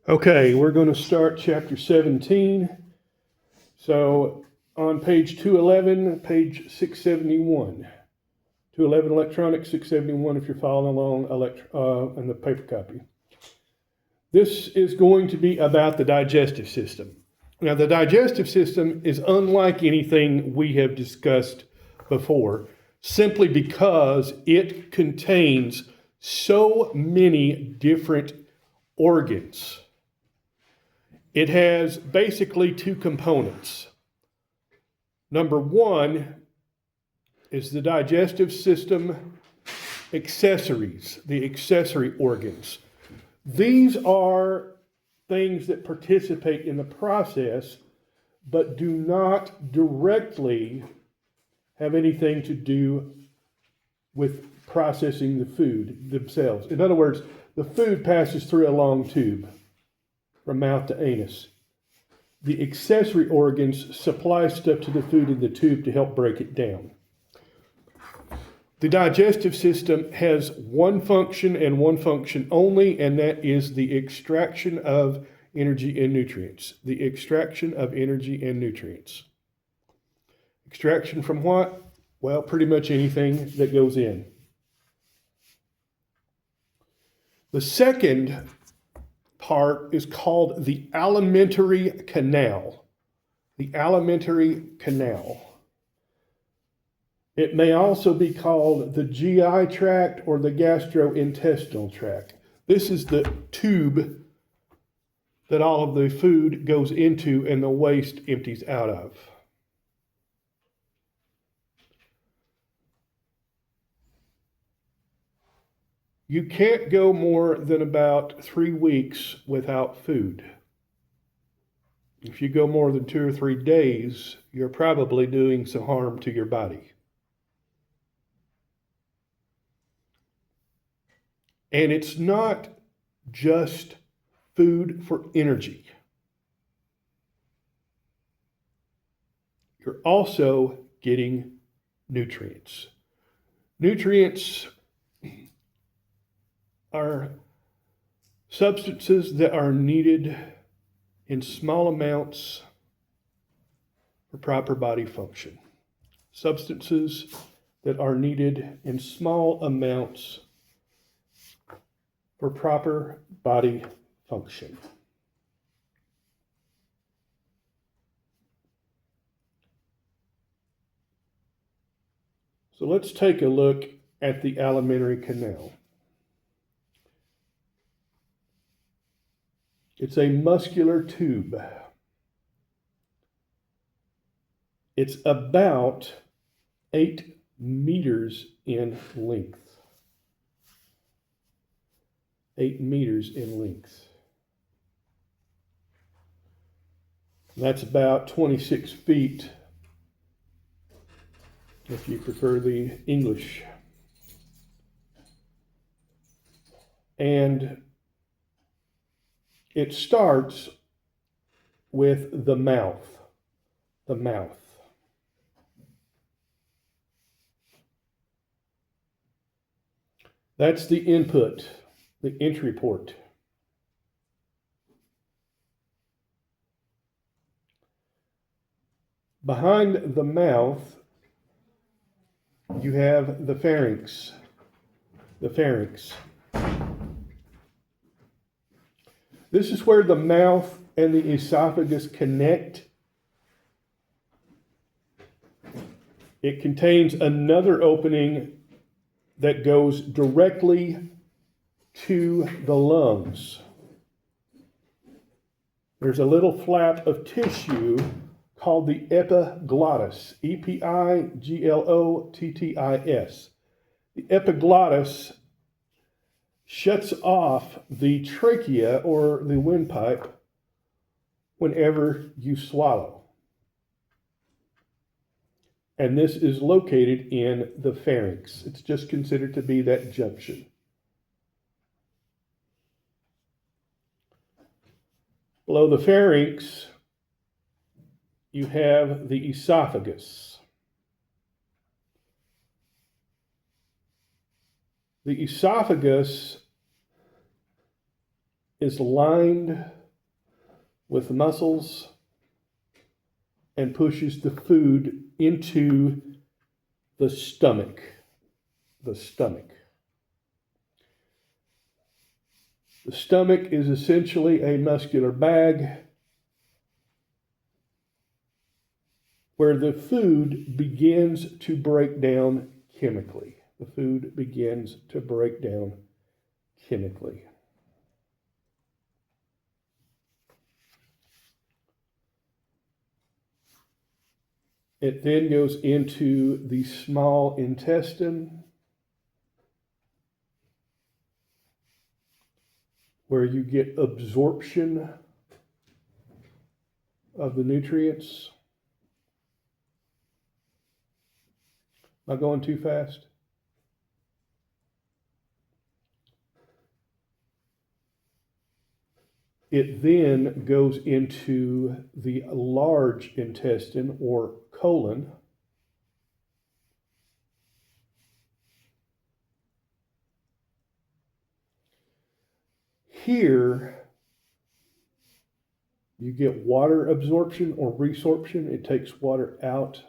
Okay, we're going to start chapter 17. So on page 211, page 671. 211 electronic, 671 if you're following along in the paper copy. This is going to be about the digestive system. Now, the digestive system is unlike anything we have discussed before, simply because it contains so many different organs. It has basically two components. Number one is the digestive system accessories, the accessory organs. These are things that participate in the process, but do not directly have anything to do with processing the food themselves. In other words, the food passes through a long tube from mouth to anus. The accessory organs supply stuff to the food in the tube to help break it down. The digestive system has one function and one function only, and that is the extraction of energy and nutrients. The extraction of energy and nutrients. Extraction from what? Well, pretty much anything that goes in. The second part is called the alimentary canal. The alimentary canal. It may also be called the GI tract or the gastrointestinal tract. This is the tube that all of the food goes into and the waste empties out of. You can't go more than about 3 weeks without food. If you go more than 2 or 3 days, you're probably doing some harm to your body. And it's not just food for energy. You're also getting nutrients. Nutrients are substances that are needed in small amounts for proper body function. Substances that are needed in small amounts for proper body function. So let's take a look at the alimentary canal. It's a muscular tube. It's about 8 meters in length. 8 meters in length. That's about 26 feet if you prefer the English. And it starts with the mouth. The mouth. That's the input, the entry port. Behind the mouth, you have the pharynx. The pharynx. This is where the mouth and the esophagus connect. It contains another opening that goes directly to the lungs. There's a little flap of tissue called the epiglottis, epiglottis. The epiglottis shuts off the trachea or the windpipe whenever you swallow. And this is located in the pharynx. It's just considered to be that junction. Below the pharynx, you have the esophagus. The esophagus is lined with muscles and pushes the food into the stomach. The stomach. The stomach is essentially a muscular bag where the food begins to break down chemically. The food begins to break down chemically. It then goes into the small intestine, where you get absorption of the nutrients. Am I going too fast? It then goes into the large intestine, or colon, here you get water absorption or resorption. It takes water out.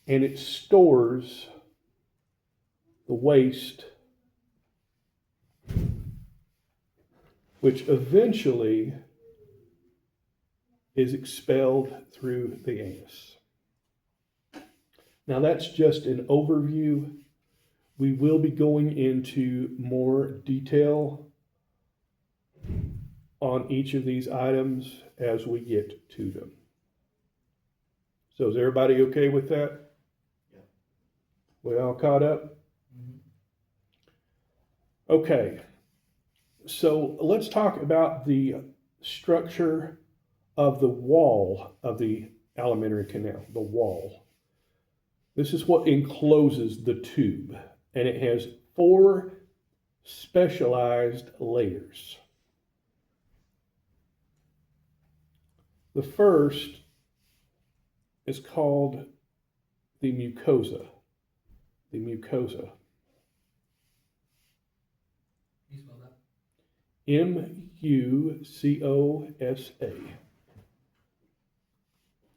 And it stores the waste, which eventually is expelled through the anus. Now that's just an overview. We will be going into more detail on each of these items as we get to them. So is everybody okay with that? Yeah. We all caught up? Mm-hmm. Okay. So let's talk about the structure of the wall of the alimentary canal, the wall. This is what encloses the tube, and it has 4 specialized layers. The first is called the mucosa. The mucosa. Can you spell that? M-U-C-O-S-A.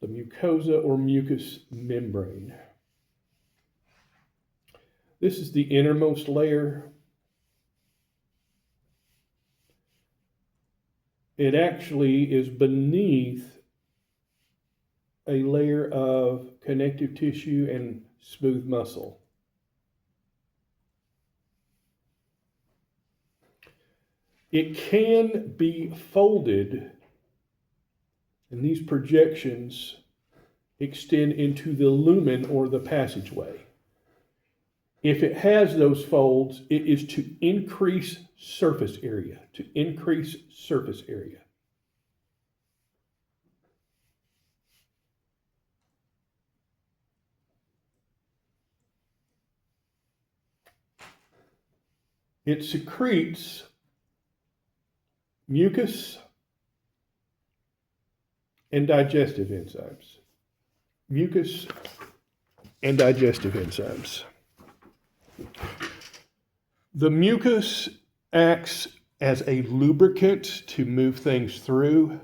The mucosa or mucous membrane. This is the innermost layer. It actually is beneath a layer of connective tissue and smooth muscle. It can be folded, and these projections extend into the lumen or the passageway. If it has those folds, it is to increase surface area, It secretes mucus and digestive enzymes. Mucus and digestive enzymes. The mucus acts as a lubricant to move things through.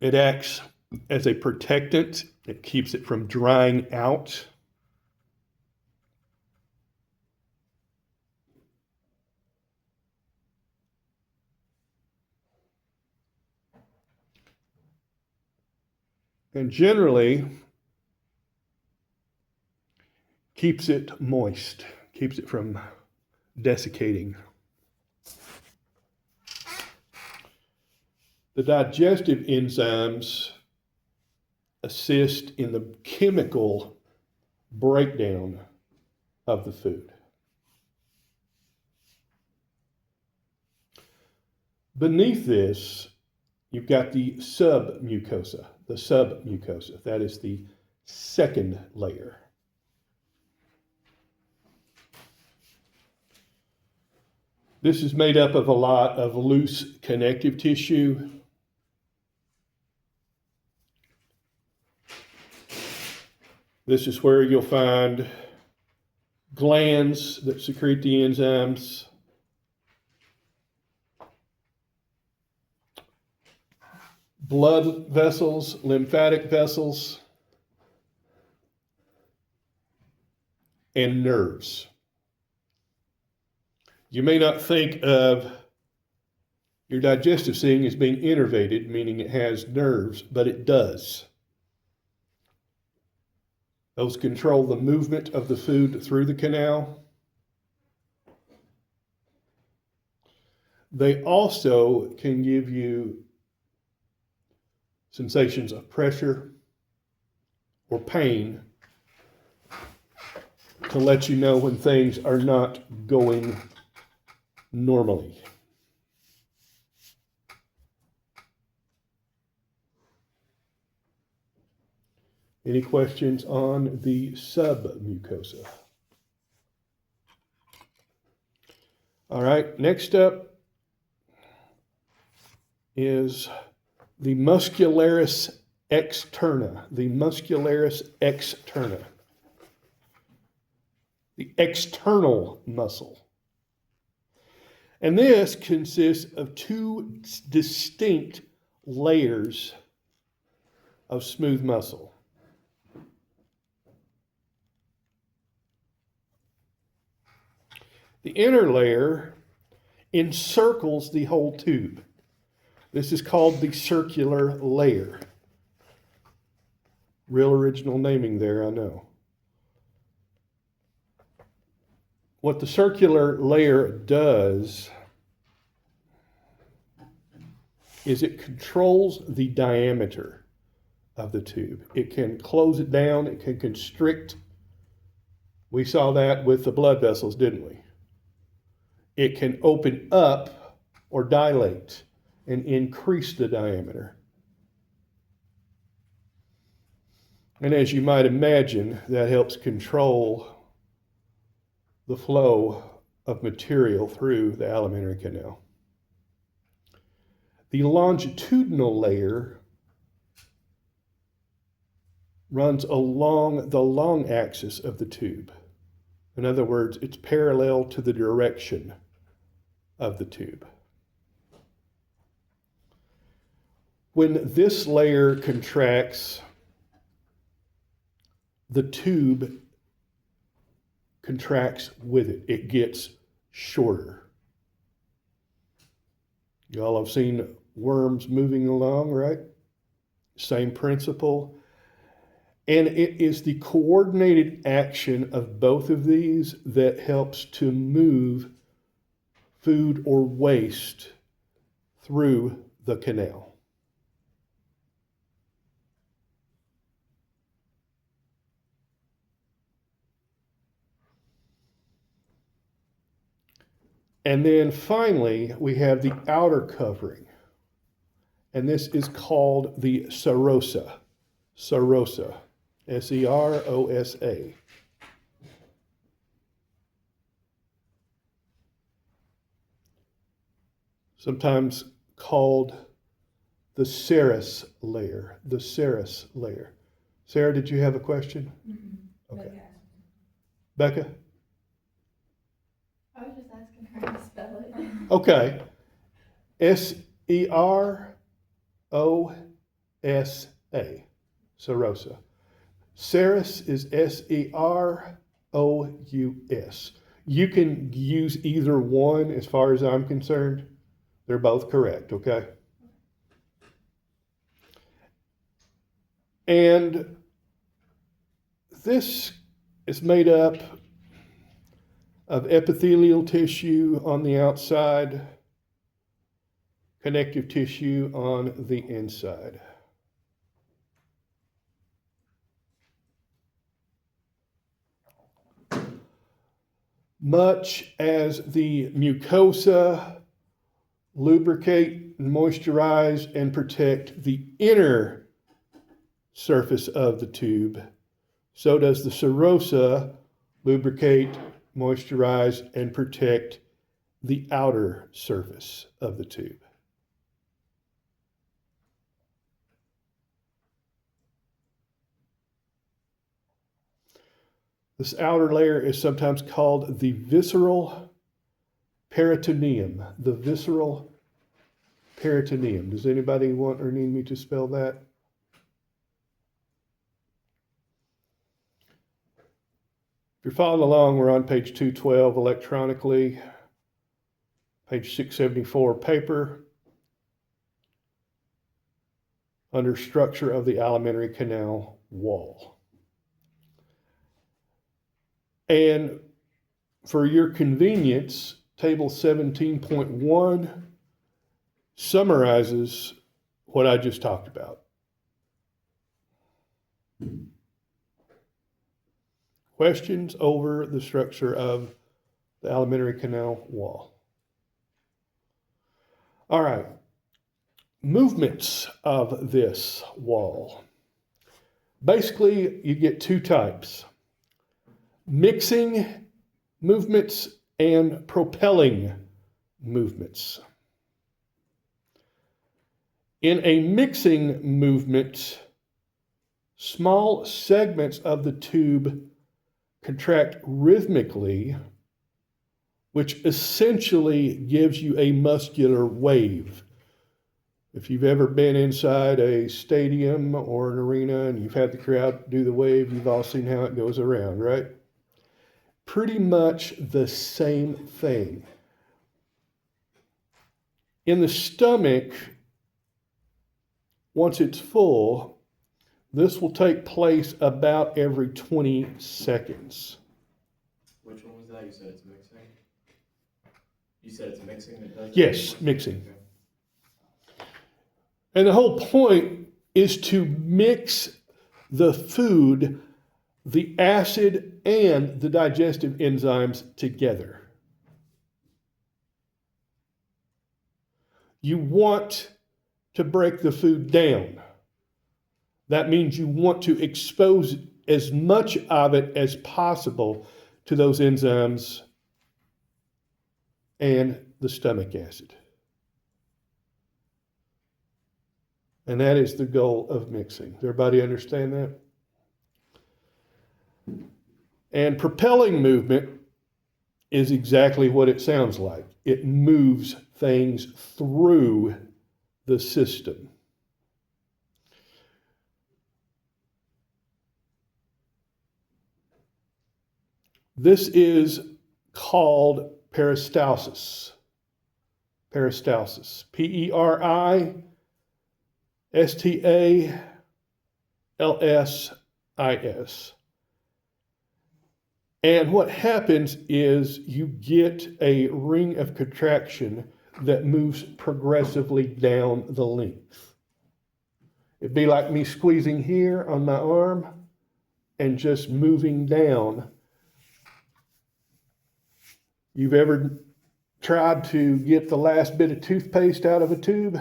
It acts as a protectant. It keeps it from drying out. And generally keeps it moist, keeps it from desiccating. The digestive enzymes assist in the chemical breakdown of the food. Beneath this, you've got the submucosa. That is the second layer. This is made up of a lot of loose connective tissue. This is where you'll find glands that secrete the enzymes, blood vessels, lymphatic vessels, and nerves. You may not think of your digestive system as being innervated, meaning it has nerves, but it does. Those control the movement of the food through the canal. They also can give you sensations of pressure or pain to let you know when things are not going normally. Any questions on the submucosa? All right, next up is the muscularis externa. The muscularis externa. The external muscle. And this consists of two distinct layers of smooth muscle. The inner layer encircles the whole tube. This is called the circular layer. Real original naming there, I know. What the circular layer does is it controls the diameter of the tube. It can close it down, it can constrict. We saw that with the blood vessels, didn't we? It can open up or dilate and increase the diameter. And as you might imagine, that helps control the flow of material through the alimentary canal. The longitudinal layer runs along the long axis of the tube. In other words, it's parallel to the direction of the tube. When this layer contracts, the tube contracts with it. It gets shorter. Y'all have seen worms moving along, right? Same principle. And it is the coordinated action of both of these that helps to move food or waste through the canal. And then finally, we have the outer covering. And this is called the serosa. Serosa. S-E-R-O-S-A. Sometimes called the serous layer. The serous layer. Sarah, did you have a question? Mm-hmm. Okay. Becca? I was just asking her to spell it. Okay. S-E-R-O-S-A. Serosa. Serous is S-E-R-O-U-S. You can use either one as far as I'm concerned. They're both correct, okay? And this is made up of epithelial tissue on the outside, connective tissue on the inside. Much as the mucosa lubricate, moisturize, and protect the inner surface of the tube, so does the serosa lubricate, moisturize, and protect the outer surface of the tube. This outer layer is sometimes called the visceral peritoneum. The visceral peritoneum. Does anybody want or need me to spell that? If you're following along, we're on page 212 electronically, page 674 paper, under structure of the alimentary canal wall. And for your convenience, table 17.1 summarizes what I just talked about. Questions over the structure of the alimentary canal wall. All right. Movements of this wall. Basically, you get two types: mixing movements and propelling movements. In a mixing movement, small segments of the tube contract rhythmically, which essentially gives you a muscular wave. If you've ever been inside a stadium or an arena and you've had the crowd do the wave, you've all seen how it goes around, right? Pretty much the same thing. In the stomach, once it's full, this will take place about every 20 seconds. Which one was that? You said it's mixing? You said it's mixing that does it? Yes, mixing. And the whole point is to mix the food, the acid, and the digestive enzymes together. You want to break the food down. That means you want to expose as much of it as possible to those enzymes and the stomach acid. And that is the goal of mixing. Does everybody understand that? And propelling movement is exactly what it sounds like. It moves things through the system. This is called peristalsis. Peristalsis. Peristalsis. And what happens is you get a ring of contraction that moves progressively down the length. It'd be like me squeezing here on my arm and just moving down. You've ever tried to get the last bit of toothpaste out of a tube?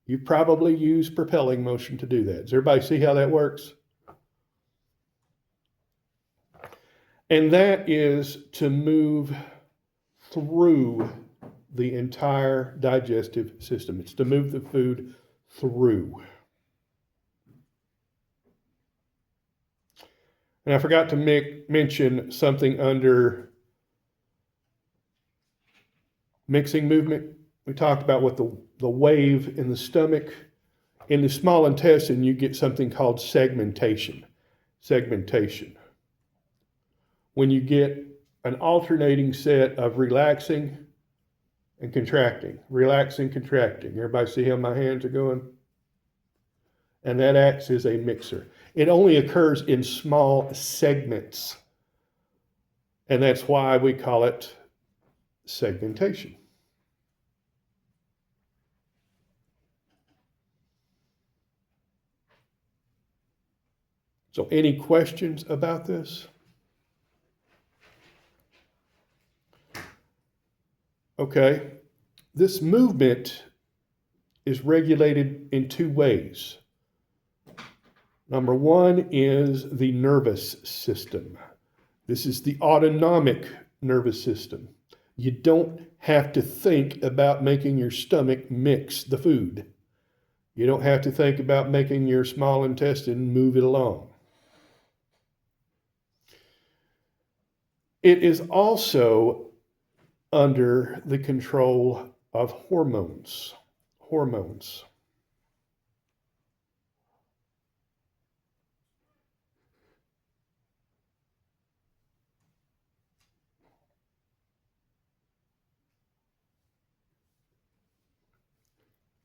You probably use propelling motion to do that. Does everybody see how that works? And that is to move through the entire digestive system. It's to move the food through. And I forgot to mention something under mixing movement. We talked about what the wave in the stomach. In the small intestine, you get something called segmentation. Segmentation. When you get an alternating set of relaxing and contracting. Relaxing, contracting. Everybody see how my hands are going? And that acts as a mixer. It only occurs in small segments. And that's why we call it segmentation. So any questions about this? Okay, this movement is regulated in two ways. Number one is the nervous system. This is the autonomic nervous system. You don't have to think about making your stomach mix the food. You don't have to think about making your small intestine move it along. It is also under the control of hormones. Hormones.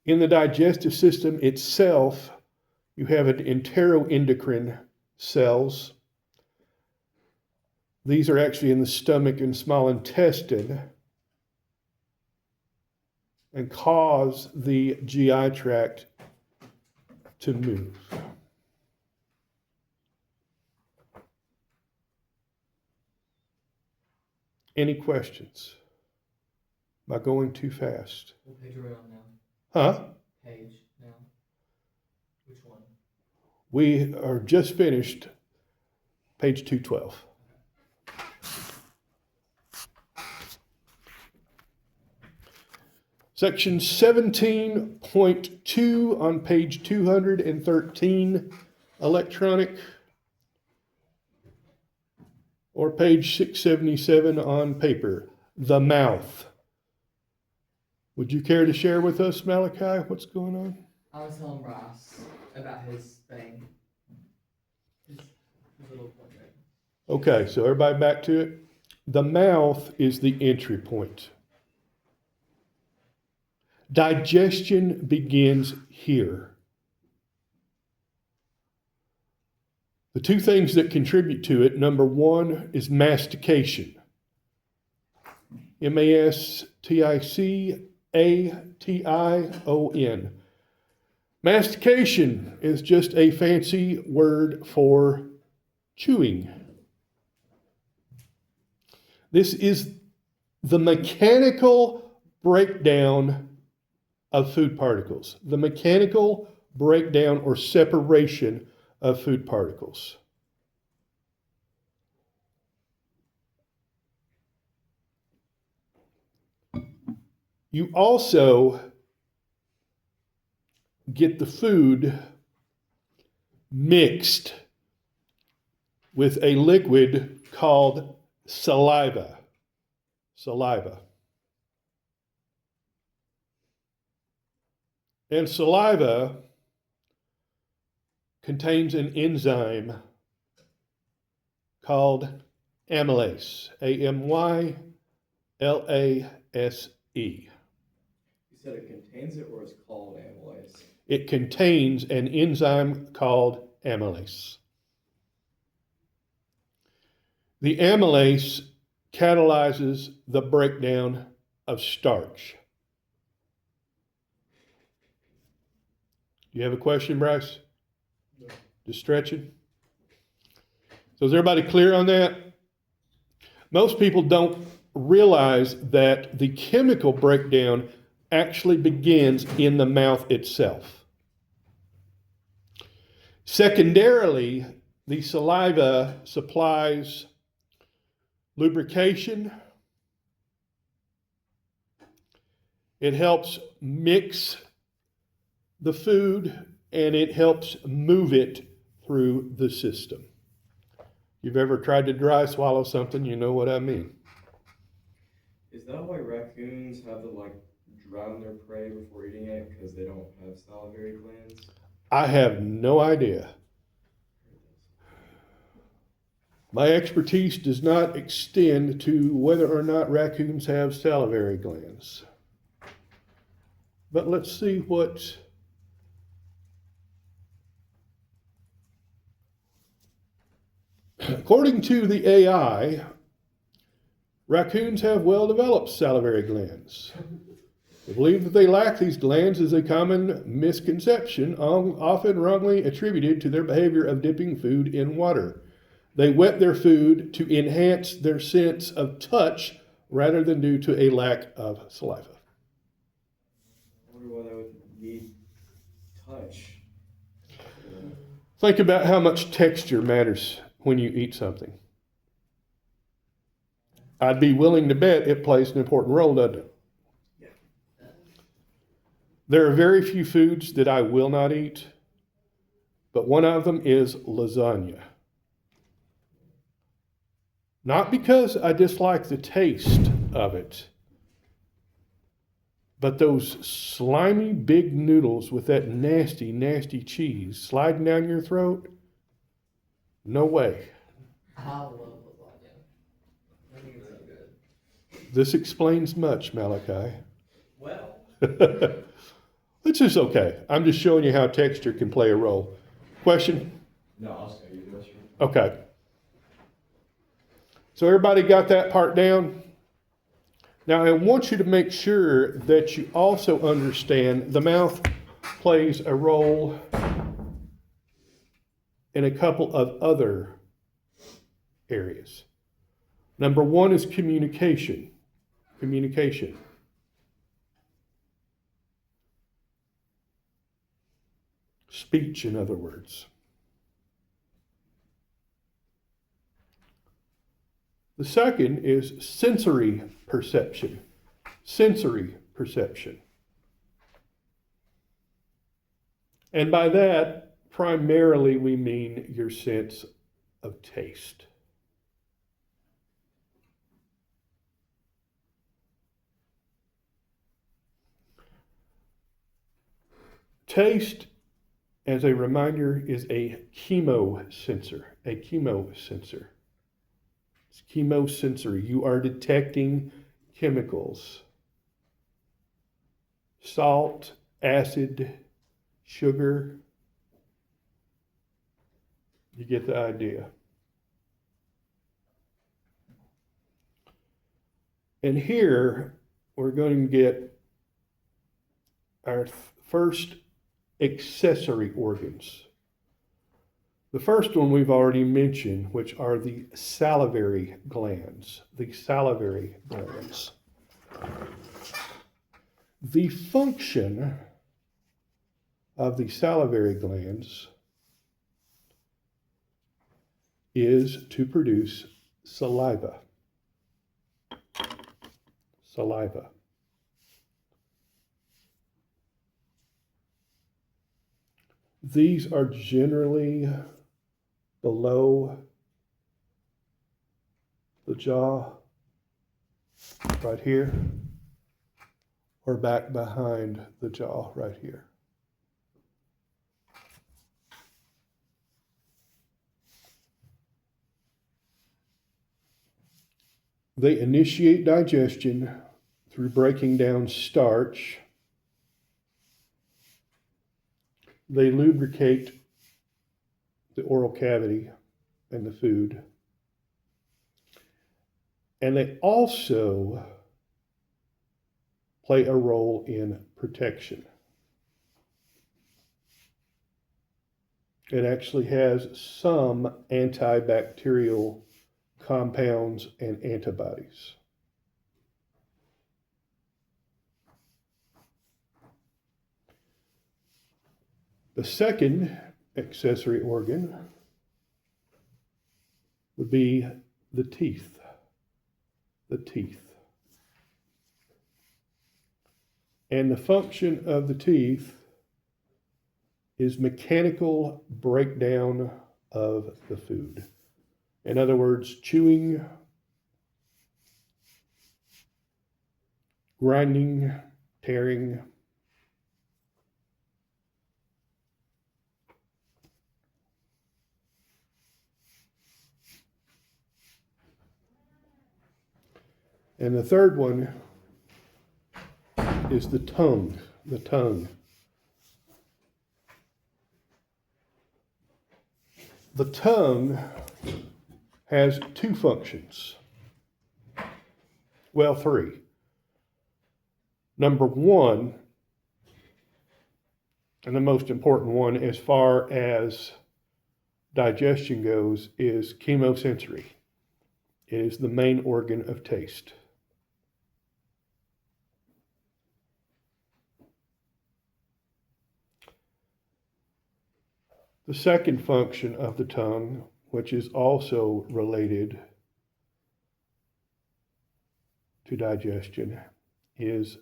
In the digestive system itself, you have an enteroendocrine cells. These are actually in the stomach and small intestine and cause the GI tract to move. Any questions? Am I going too fast? What page are we on now? Huh? Page now? Which one? We are just finished page 212. Section 17.2 on page 213, electronic, or page 677 on paper, the mouth. Would you care to share with us, Malachi, what's going on? I was telling Ross about his thing. His little project. Okay, so everybody back to it. The mouth is the entry point. Digestion begins here. The two things that contribute to it, number one is mastication. M-A-S-T-I-C-A-T-I-O-N. Mastication is just a fancy word for chewing. This is the mechanical breakdown of food particles. The mechanical breakdown or separation of food particles. You also get the food mixed with a liquid called saliva. Saliva. And saliva contains an enzyme called amylase. A-M-Y-L-A-S-E. You said it contains it or it's called amylase? It contains an enzyme called amylase. The amylase catalyzes the breakdown of starch. You have a question, Bryce? No. Just stretching? So is everybody clear on that? Most people don't realize that the chemical breakdown actually begins in the mouth itself. Secondarily, the saliva supplies lubrication. It helps mix the food and it helps move it through the system. You've ever tried to dry swallow something, you know what I mean. Is that why raccoons have to drown their prey before eating it because they don't have salivary glands? I have no idea. My expertise does not extend to whether or not raccoons have salivary glands. But let's see what according to the AI, raccoons have well-developed salivary glands. The belief that they lack these glands is a common misconception, often wrongly attributed to their behavior of dipping food in water. They wet their food to enhance their sense of touch rather than due to a lack of saliva. I wonder why they would need touch. Think about how much texture matters when you eat something. I'd be willing to bet it plays an important role, doesn't it? Yeah. There are very few foods that I will not eat, but one of them is lasagna. Not because I dislike the taste of it, but those slimy big noodles with that nasty, nasty cheese sliding down your throat, no way. I love lasagna. I think it's so good. This explains much, Malachi. Well, It's just okay. I'm just showing you how texture can play a role. Question? No, I'll say you do it. Okay. So everybody got that part down? Now I want you to make sure that you also understand the mouth plays a role in a couple of other areas. Number one is communication. Communication. Speech, in other words. The second is sensory perception. Sensory perception. And by that, primarily we mean your sense of taste. Taste, as a reminder, is a chemosensor. A chemosensor. It's chemosensory. You are detecting chemicals. Salt, acid, sugar. You get the idea. And here we're going to get our first accessory organs. The first one we've already mentioned, which are the salivary glands. The salivary glands. The function of the salivary glands is to produce saliva. Saliva. These are generally below the jaw, right here, or back behind the jaw, right here. They initiate digestion through breaking down starch. They lubricate the oral cavity and the food. And they also play a role in protection. It actually has some antibacterial compounds and antibodies. The second accessory organ would be the teeth. The teeth. And the function of the teeth is mechanical breakdown of the food. In other words, chewing, grinding, tearing. And the third one is the tongue. The tongue. The tongue has two functions. Well, three. Number one, and the most important one as far as digestion goes, is chemosensory. It is the main organ of taste. The second function of the tongue, which is also related to digestion, is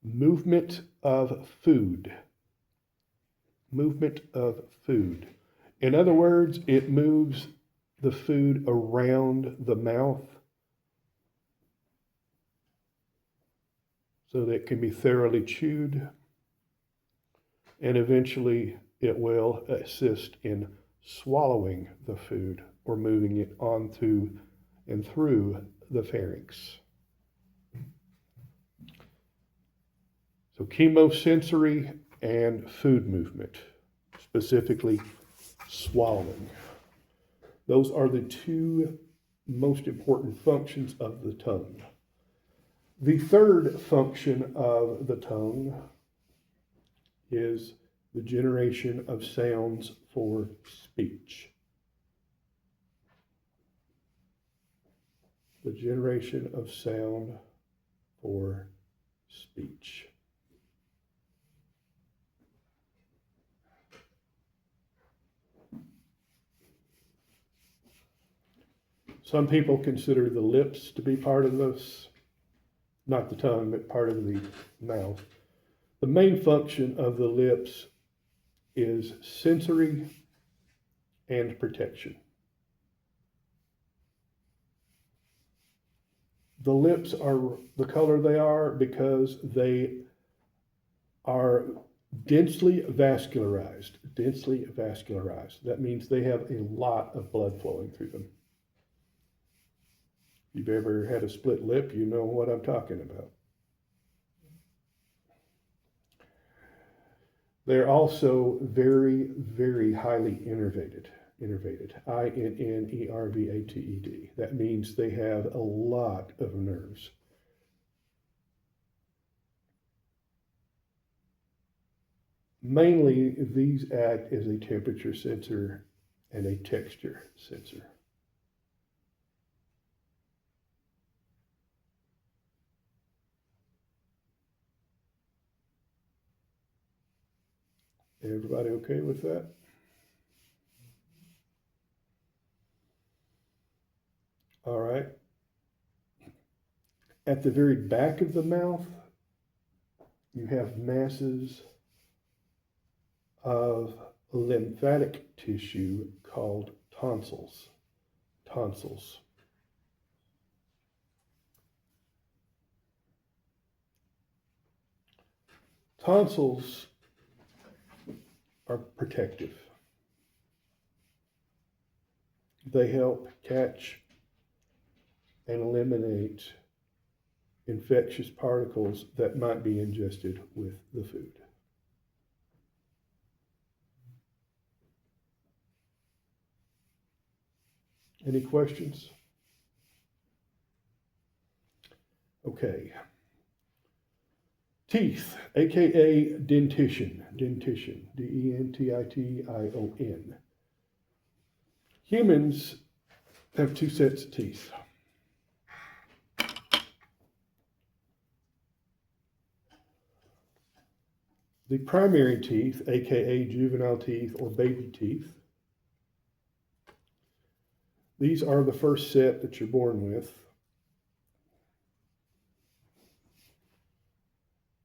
movement of food. Movement of food. In other words, it moves the food around the mouth so that it can be thoroughly chewed, and eventually it will assist in swallowing the food or moving it onto and through the pharynx. So chemosensory and food movement, specifically swallowing. Those are the two most important functions of the tongue. The third function of the tongue is the generation of sounds for speech. The generation of sound for speech. Some people consider the lips to be part of this, not the tongue, but part of the mouth. The main function of the lips is sensory and protection. The lips are the color they are because they are densely vascularized. Densely vascularized. That means they have a lot of blood flowing through them. If you've ever had a split lip, you know what I'm talking about. They're also very, very highly innervated. I-N-N-E-R-V-A-T-E-D. That means they have a lot of nerves. Mainly, these act as a temperature sensor and a texture sensor. Everybody okay with that? All right. At the very back of the mouth, you have masses of lymphatic tissue called tonsils. Tonsils. Tonsils are protective. They help catch and eliminate infectious particles that might be ingested with the food. Any questions? Okay. Teeth, aka dentition. Dentition. D-E-N-T-I-T-I-O-N. Humans have two sets of teeth. The primary teeth, aka juvenile teeth or baby teeth, these are the first set that you're born with.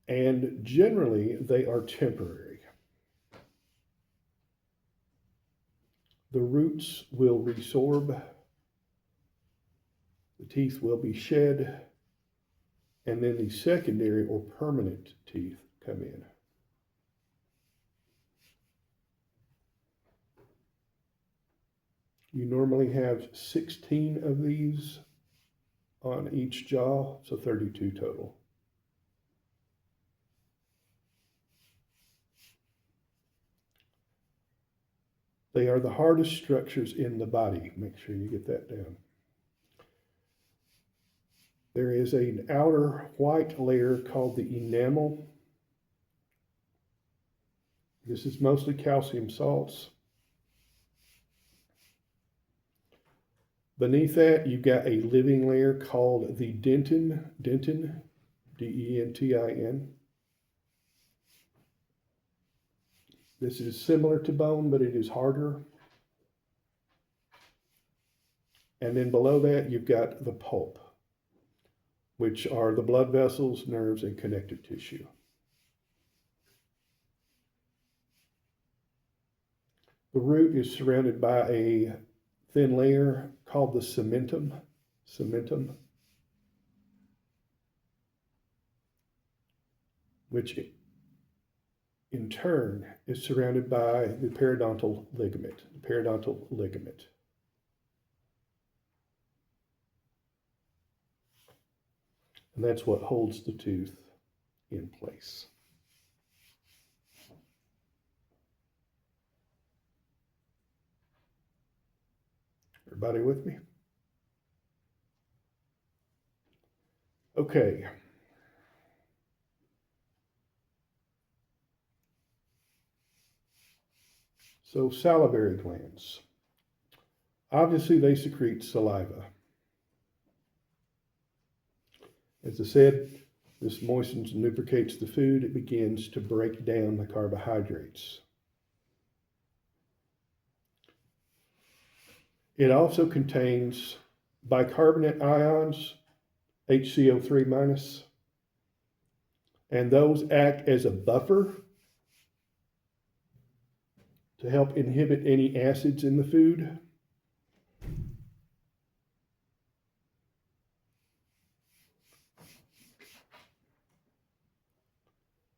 And generally, they are temporary. The roots will resorb, the teeth will be shed, and then the secondary or permanent teeth come in. You normally have 16 of these on each jaw, so 32 total. They are the hardest structures in the body. Make sure you get that down. There is an outer white layer called the enamel. This is mostly calcium salts. Beneath that, you've got a living layer called the dentin, D-E-N-T-I-N. This is similar to bone, but it is harder. And then below that, you've got the pulp, which are the blood vessels, nerves, and connective tissue. The root is surrounded by a thin layer called the cementum. Which in turn is surrounded by the periodontal ligament. And that's what holds the tooth in place. Everybody with me? Okay. So salivary glands. Obviously, they secrete saliva. As I said, this moistens and lubricates the food. It begins to break down the carbohydrates. It also contains bicarbonate ions, HCO3 minus, and those act as a buffer to help inhibit any acids in the food.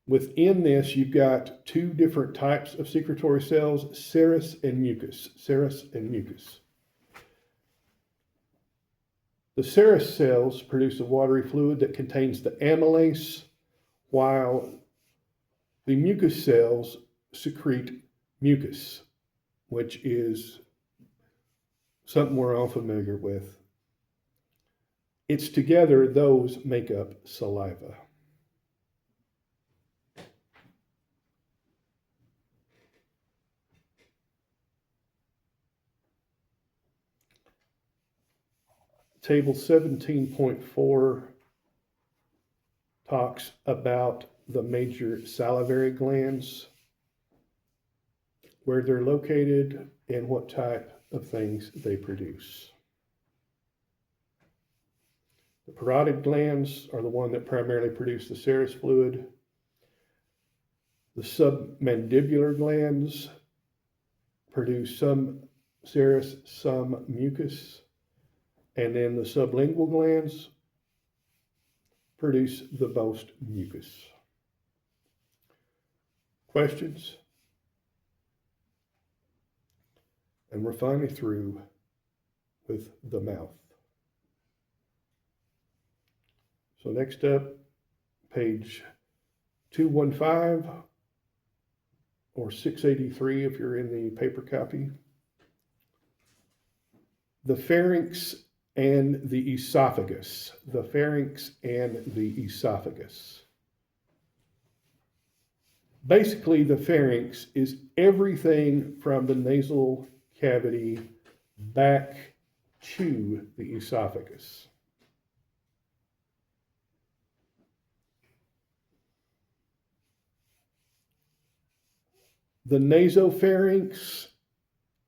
Within this, you've got two different types of secretory cells, serous and mucus. The serous cells produce a watery fluid that contains the amylase, while the mucus cells secrete mucus, which is something we're all familiar with. It's together, those make up saliva. Table 17.4 talks about the major salivary glands, where they're located, and what type of things they produce. The parotid glands are the one that primarily produce the serous fluid. The submandibular glands produce some serous, some mucus. And then the sublingual glands produce the most mucus. Questions? And we're finally through with the mouth. So next up, page 215 or 683 if you're in the paper copy. The pharynx and the esophagus. Basically, the pharynx is everything from the nasal cavity back to the esophagus. The nasopharynx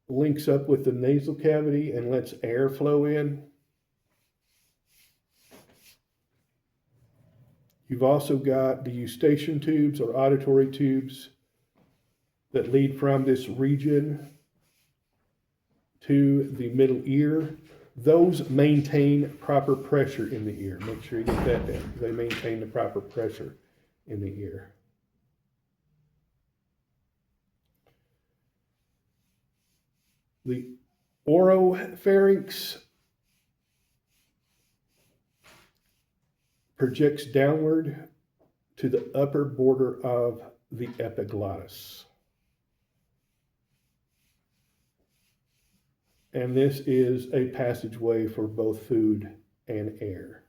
links up with the nasal cavity and lets air flow in. You've also got the eustachian tubes or auditory tubes that lead from this region to the middle ear. Those maintain proper pressure in the ear. Make sure you get that down. They maintain the proper pressure in the ear. The oropharynx projects downward to the upper border of the epiglottis. And this is a passageway for both food and air.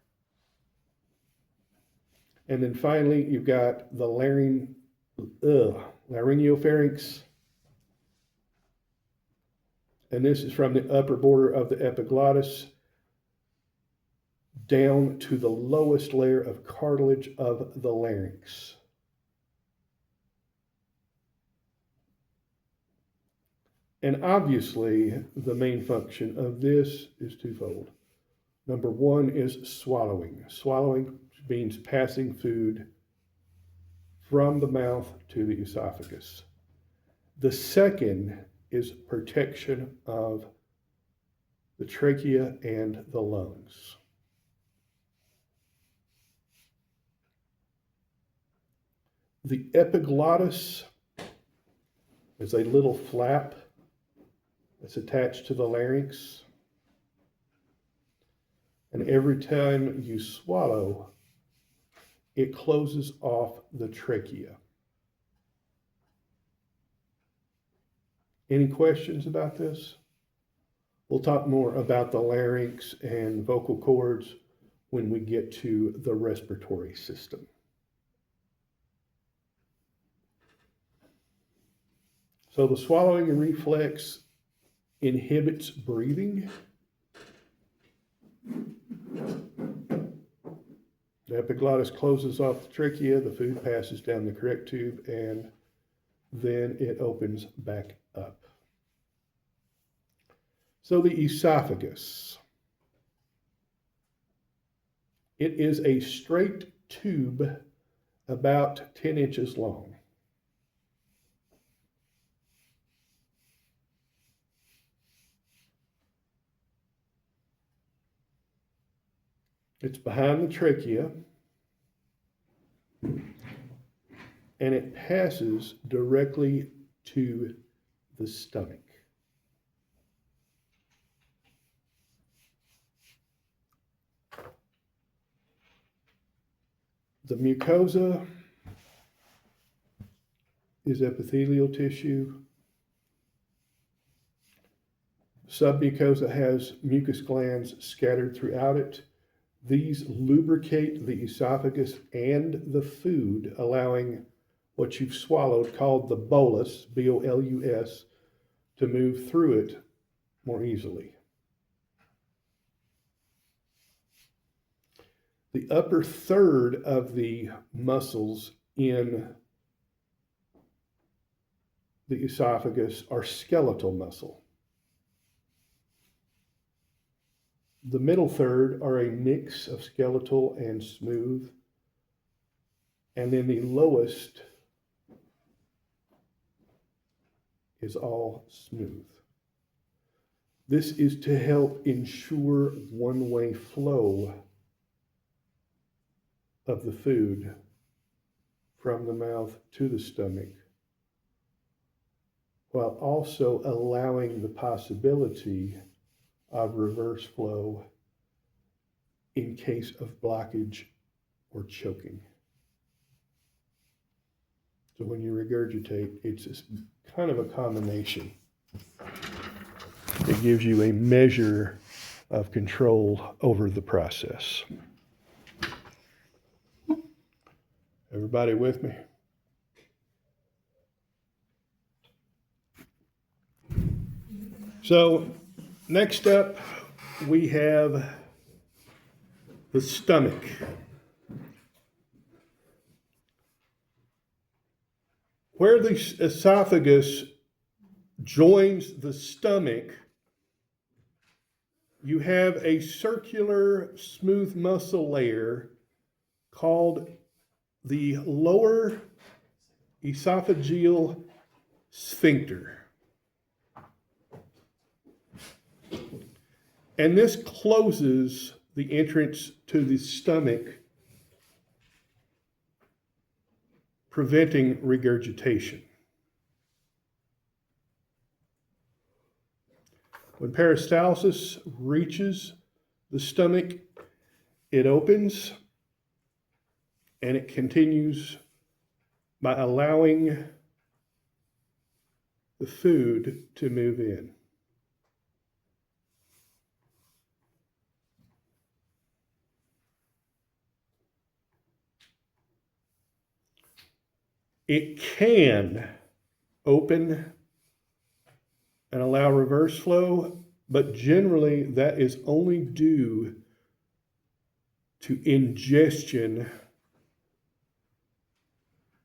And then finally, you've got the laryngopharynx. And this is from the upper border of the epiglottis down to the lowest layer of cartilage of the larynx. And obviously, the main function of this is twofold. Number one is swallowing. Swallowing means passing food from the mouth to the esophagus. The second is protection of the trachea, and the lungs. The epiglottis is a little flap that's attached to the larynx. And every time you swallow, it closes off the trachea. Any questions about this? We'll talk more about the larynx and vocal cords when we get to the respiratory system. So the swallowing reflex inhibits breathing. The epiglottis closes off the trachea, the food passes down the correct tube, and then it opens back up. So the esophagus. It is a straight tube about 10 inches long. It's behind the trachea, and it passes directly to the stomach. The mucosa is epithelial tissue. Submucosa has mucus glands scattered throughout it. These lubricate the esophagus and the food, allowing what you've swallowed, called the bolus, B-O-L-U-S, to move through it more easily. The upper third of the muscles in the esophagus are skeletal muscle. The middle third are a mix of skeletal and smooth. And then the lowest is all smooth. This is to help ensure one-way flow of the food from the mouth to the stomach, while also allowing the possibility of reverse flow in case of blockage or choking. So when you regurgitate, it's just kind of a combination. It gives you a measure of control over the process. Everybody with me? So next up, we have the stomach. Where the esophagus joins the stomach, you have a circular smooth muscle layer called the lower esophageal sphincter. And this closes the entrance to the stomach, preventing regurgitation. When peristalsis reaches the stomach, it opens and it continues by allowing the food to move in. It can open and allow reverse flow, but generally that is only due to ingestion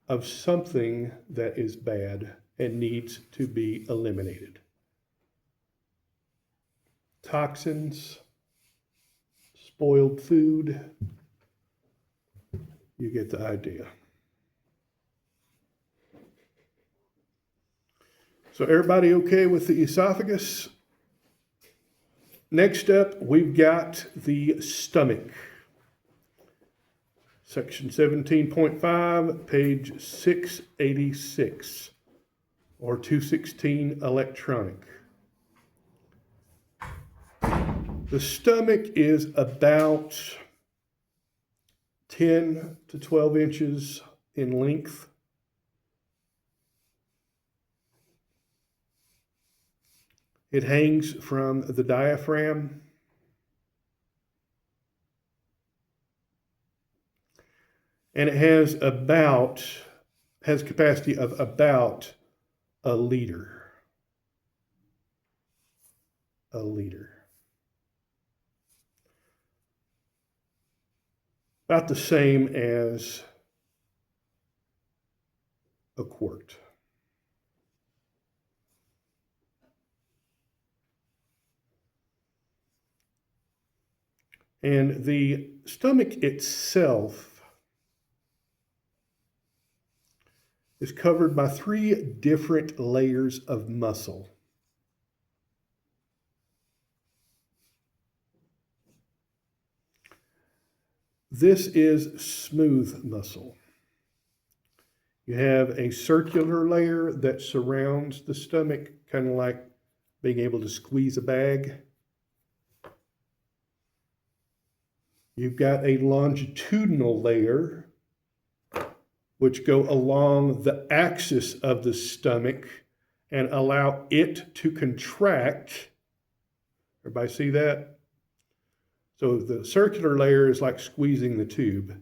of something that is bad and needs to be eliminated. Toxins, spoiled food, you get the idea. So everybody okay with the esophagus? Next up, we've got the stomach. Section 17.5, page 686, or 216 electronic. The stomach is about 10 to 12 inches in length. It hangs from the diaphragm. And it has capacity of about a liter. A liter. About the same as a quart. And the stomach itself is covered by 3 different layers of muscle. This is smooth muscle. You have a circular layer that surrounds the stomach, kind of like being able to squeeze a bag. You've got a longitudinal layer, which go along the axis of the stomach and allow it to contract. Everybody see that? So the circular layer is like squeezing the tube.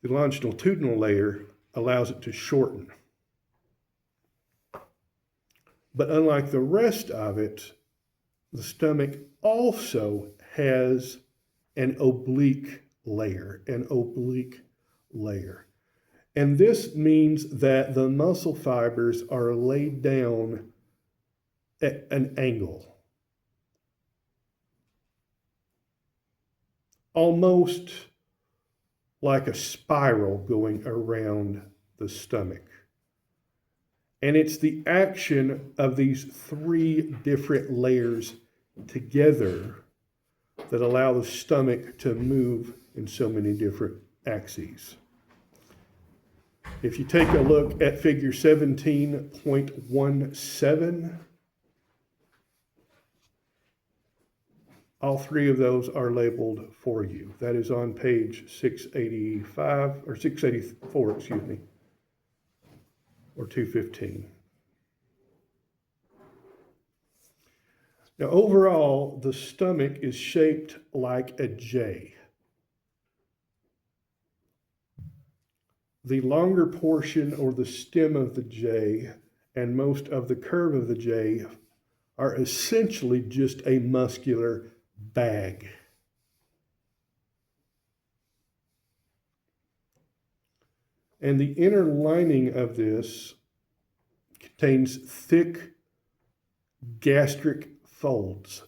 The longitudinal layer allows it to shorten. But unlike the rest of it, the stomach also has an oblique layer, And this means that the muscle fibers are laid down at an angle, almost like a spiral going around the stomach. And it's the action of these 3 different layers together that allow the stomach to move in so many different axes. If you take a look at figure 17.17, all 3 of those are labeled for you. That is on page 685, or 684, excuse me, or 215. Now, overall, the stomach is shaped like a J. The longer portion, or the stem of the J, and most of the curve of the J are essentially just a muscular bag. And the inner lining of this contains thick gastric folds,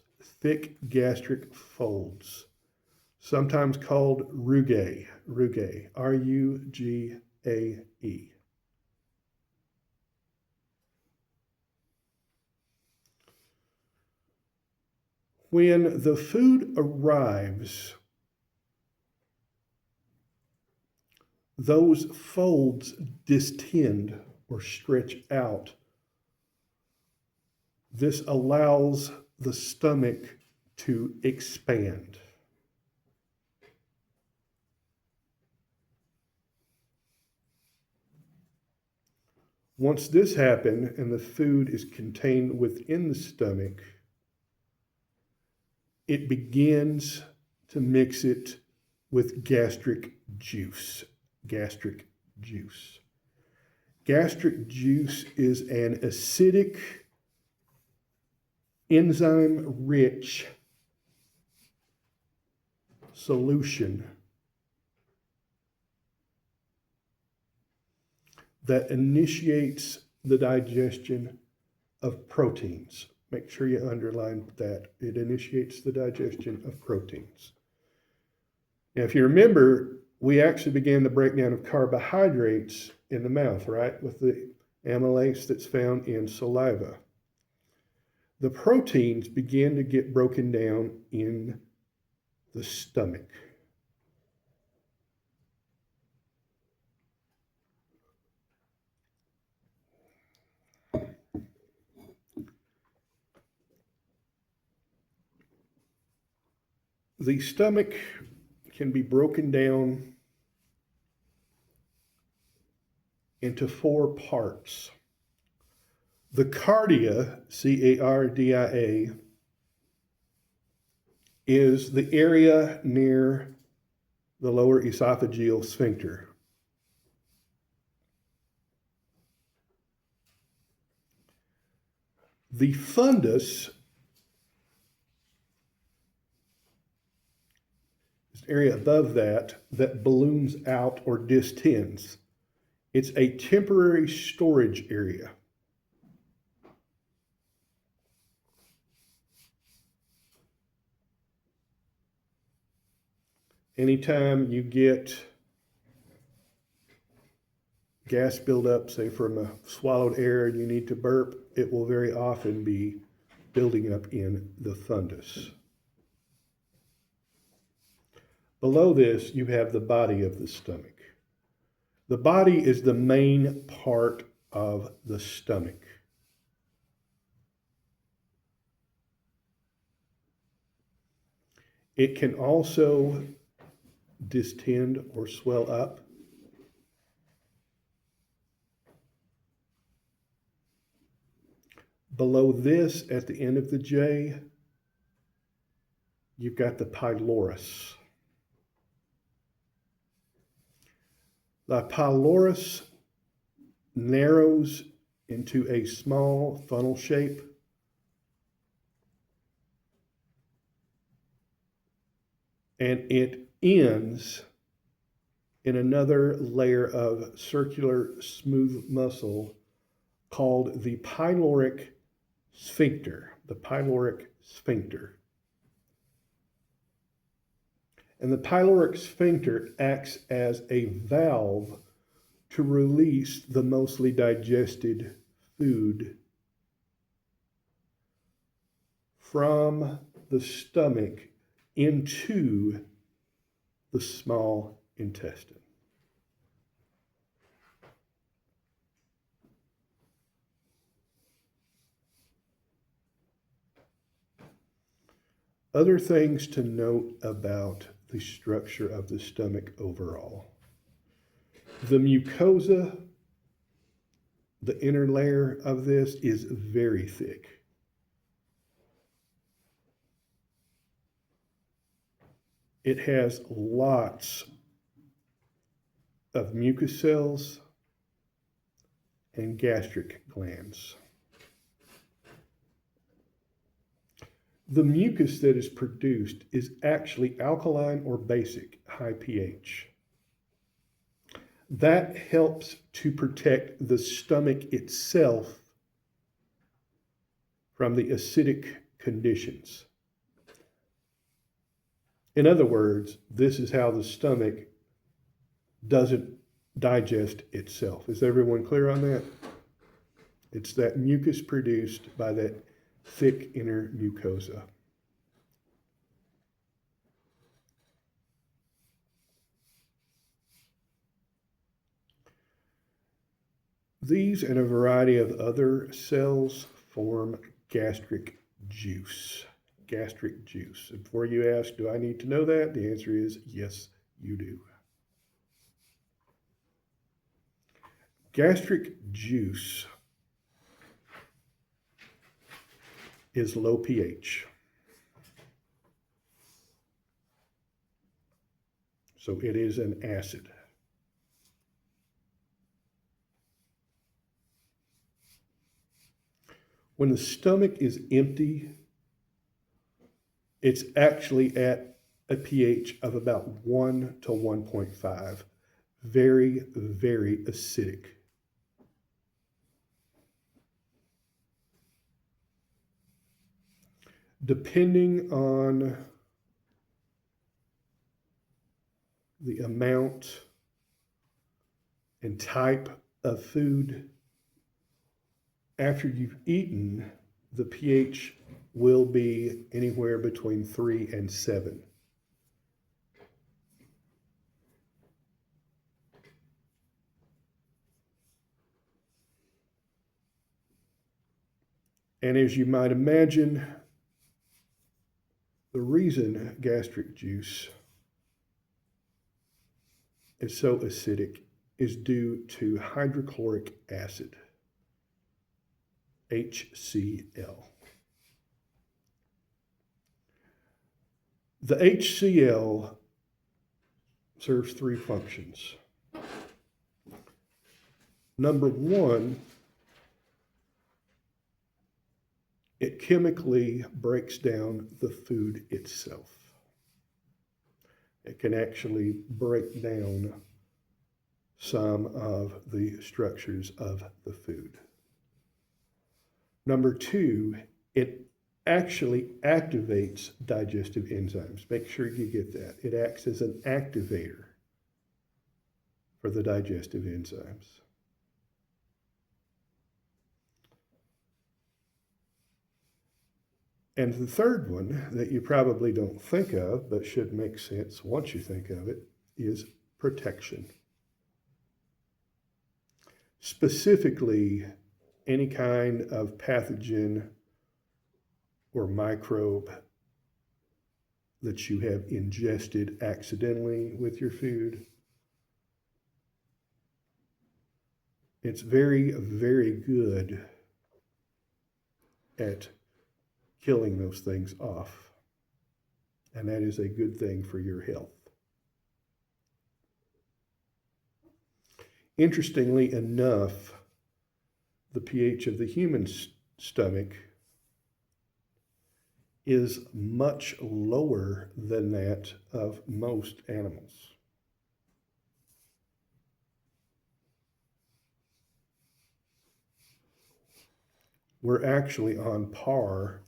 sometimes called rugae, R-U-G-A-E. When the food arrives, those folds distend or stretch out. This allows the stomach to expand. Once this happens and the food is contained within the stomach, it begins to mix it with gastric juice. Gastric juice is an acidic, enzyme-rich solution that initiates the digestion of proteins. Make sure you underline that. It initiates the digestion of proteins. Now, if you remember, we actually began the breakdown of carbohydrates in the mouth, right? With the amylase that's found in saliva. the proteins begin to get broken down in the stomach. The stomach can be broken down into 4 parts. The cardia, C-A-R-D-I-A, is the area near the lower esophageal sphincter. The fundus is the area above that balloons out or distends. It's a temporary storage area. Anytime you get gas buildup, say from a swallowed air, and you need to burp, it will very often be building up in the fundus. Below this, you have the body of the stomach. The body is the main part of the stomach. It can also distend or swell up. Below this, at the end of the J, you've got the pylorus. The pylorus narrows into a small funnel shape. And it ends in another layer of circular smooth muscle called the pyloric sphincter. The pyloric sphincter. And the pyloric sphincter acts as a valve to release the mostly digested food from the stomach into the small intestine. Other things to note about the structure of the stomach overall. The mucosa, the inner layer of this, is very thick. It has lots of mucus cells and gastric glands. The mucus that is produced is actually alkaline or basic, high pH. That helps to protect the stomach itself from the acidic conditions. In other words, this is how the stomach doesn't digest itself. Is everyone clear on that? It's that mucus produced by that thick inner mucosa. These and a variety of other cells form gastric juice. Gastric juice. And before you ask, do I need to know that? The answer is yes, you do. Gastric juice is low pH. So it is an acid. When the stomach is empty, it's actually at a pH of about 1 to 1.5. Very, very acidic. Depending on the amount and type of food after you've eaten, the pH will be anywhere between 3 and 7. And as you might imagine, the reason gastric juice is so acidic is due to hydrochloric acid, HCl. The HCl serves 3 functions. Number 1, it chemically breaks down the food itself. It can actually break down some of the structures of the food. Number 2, it actually activates digestive enzymes. Make sure you get that. It acts as an activator for the digestive enzymes. And the third one that you probably don't think of, but should make sense once you think of it, is protection. Specifically, any kind of pathogen or microbe that you have ingested accidentally with your food. It's very, very good at killing those things off. And that is a good thing for your health. Interestingly enough, the pH of the human stomach is much lower than that of most animals. We're actually on par,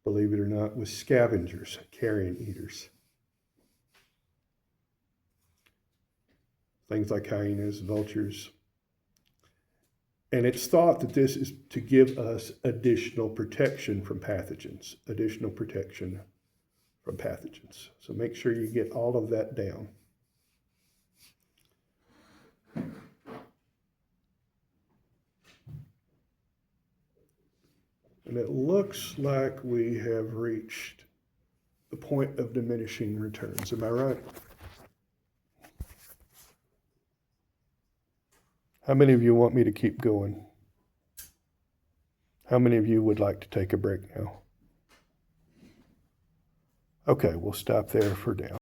believe it or not, with scavengers, carrion eaters. Things like hyenas, vultures. And it's thought that this is to give us additional protection from pathogens, additional protection from pathogens. So make sure you get all of that down. And it looks like we have reached the point of diminishing returns. Am I right? How many of you want me to keep going? How many of you would like to take a break now? Okay, we'll stop there for now.